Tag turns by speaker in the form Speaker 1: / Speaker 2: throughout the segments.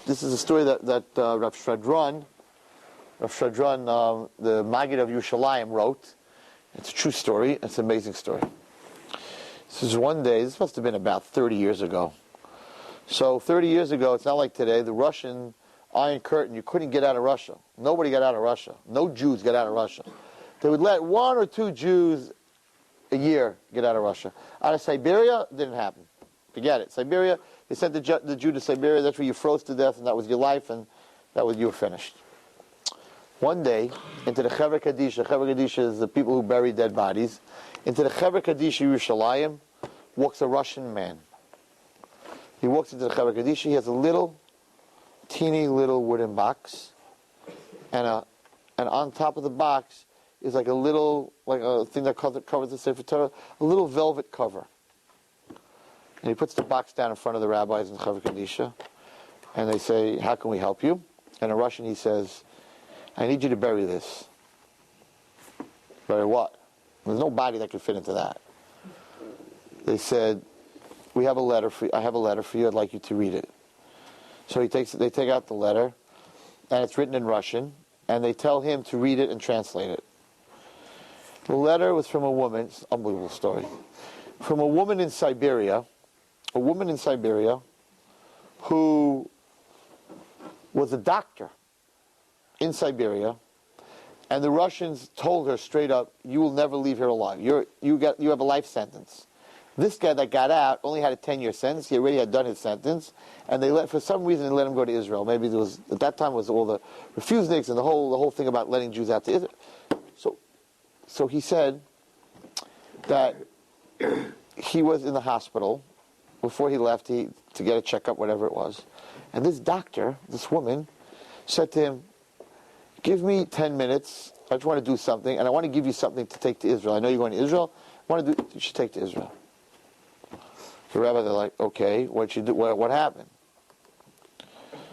Speaker 1: This is a story that Rav Shadran, the Maggid of Yerushalayim, wrote. It's a true story. It's an amazing story. This is one day, this must have been about 30 years ago. So 30 years ago, it's not like today, the Russian Iron Curtain, you couldn't get out of Russia. Nobody got out of Russia. No Jews got out of Russia. They would let 1 or 2 Jews a year get out of Russia. Out of Siberia, it didn't happen. Forget it. Siberia, they sent the Jew to Siberia, that's where you froze to death, and that was your life, and that was, you were finished. One day, into the Chevra Kadisha is the people who bury dead bodies, into the Chevra Kadisha Yerushalayim walks a Russian man. He walks into the Chevra Kadisha, he has a teeny little wooden box, and on top of the box is like a thing that covers the Sefer Torah, a little velvet cover. And he puts the box down in front of the rabbis in Chevra Kadisha, and they say, "How can we help you?" And in Russian he says, "I need you to bury this." Bury what? There's no body that could fit into that. They said, "We have a letter for you. I have a letter for you. I'd like you to read it." So they take out the letter, and it's written in Russian, and they tell him to read it and translate it. The letter was from a woman. It's an unbelievable story. From a woman in Siberia. A woman in Siberia who was a doctor in Siberia, and the Russians told her straight up, "You will never leave here alive. You have a life sentence." This guy that got out only had a 10-year sentence. He already had done his sentence, and for some reason they let him go to Israel. Maybe there was, at that time, was all the refuseniks and the whole thing about letting Jews out to Israel. So he said that he was in the hospital before he left to get a checkup, whatever it was. And this doctor, this woman, said to him, "Give me 10 minutes. I just want to do something, and I want to give you something to take to Israel. I know you're going to Israel. You should take to Israel." The rabbi, they're like, "Okay, what you do? What happened?"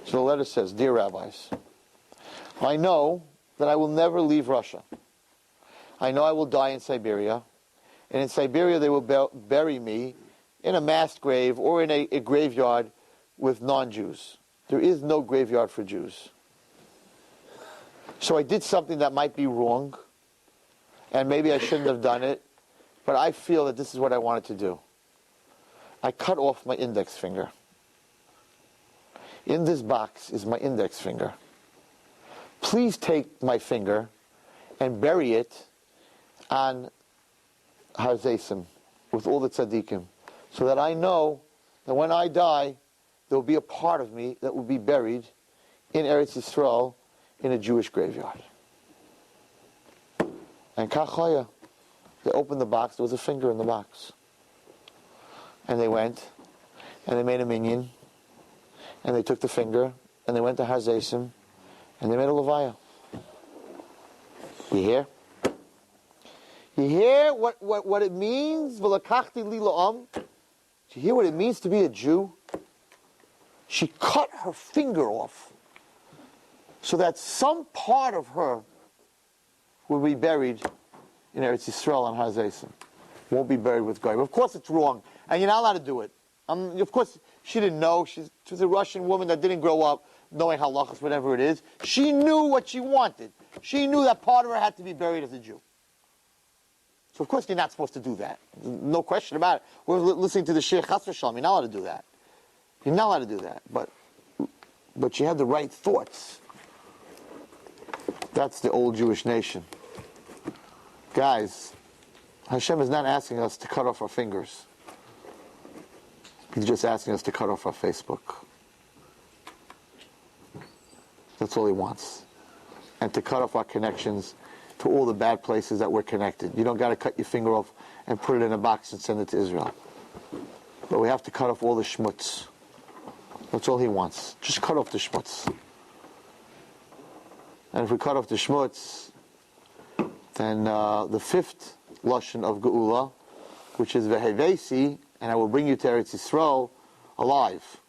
Speaker 1: So the letter says, "Dear rabbis, I know that I will never leave Russia. I know I will die in Siberia, and in Siberia they will bury me in a mass grave or in a graveyard with non-Jews. There is no graveyard for Jews. So I did something that might be wrong, and maybe I shouldn't have done it, but I feel that this is what I wanted to do. I cut off my index finger. In this box is my index finger. Please take my finger and bury it on Har Zeisim with all the tzaddikim, so that I know that when I die, there will be a part of me that will be buried in Eretz Yisrael in a Jewish graveyard." And Kachaya, they opened the box, there was a finger in the box. And they went, and they made a minyan, and they took the finger, and they went to Har Zeisim, and they made a levaya. You hear? You hear what it means? V'lakachti li la'am. Do you hear what it means to be a Jew? She cut her finger off so that some part of her will be buried in Eretz Yisrael on Har Zeisim. Won't be buried with Goyim. Of course it's wrong, and you're not allowed to do it. Of course, she didn't know. She was a Russian woman that didn't grow up knowing halachas, whatever it is. She knew what she wanted. She knew that part of her had to be buried as a Jew. So of course you're not supposed to do that. No question about it. We're listening to the Sheikh Chas v'Shalom. You're not allowed to do that. You're not allowed to do that. But she had the right thoughts. That's the old Jewish nation. Guys, Hashem is not asking us to cut off our fingers. He's just asking us to cut off our Facebook. That's all he wants. And to cut off our connections to all the bad places that we're connected. You don't got to cut your finger off and put it in a box and send it to Israel. But we have to cut off all the schmutz. That's all he wants. Just cut off the schmutz. And if we cut off the schmutz, then the fifth lashon of Geula, which is Vehevesi, and I will bring you to Eretz Yisrael alive.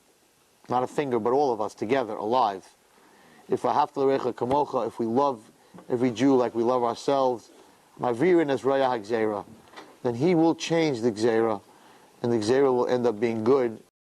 Speaker 1: Not a finger, but all of us together, alive. If we love every Jew like we love ourselves, Mavirin as Raya HaGzeira, then he will change the Gzeira, and the Gzeira will end up being good,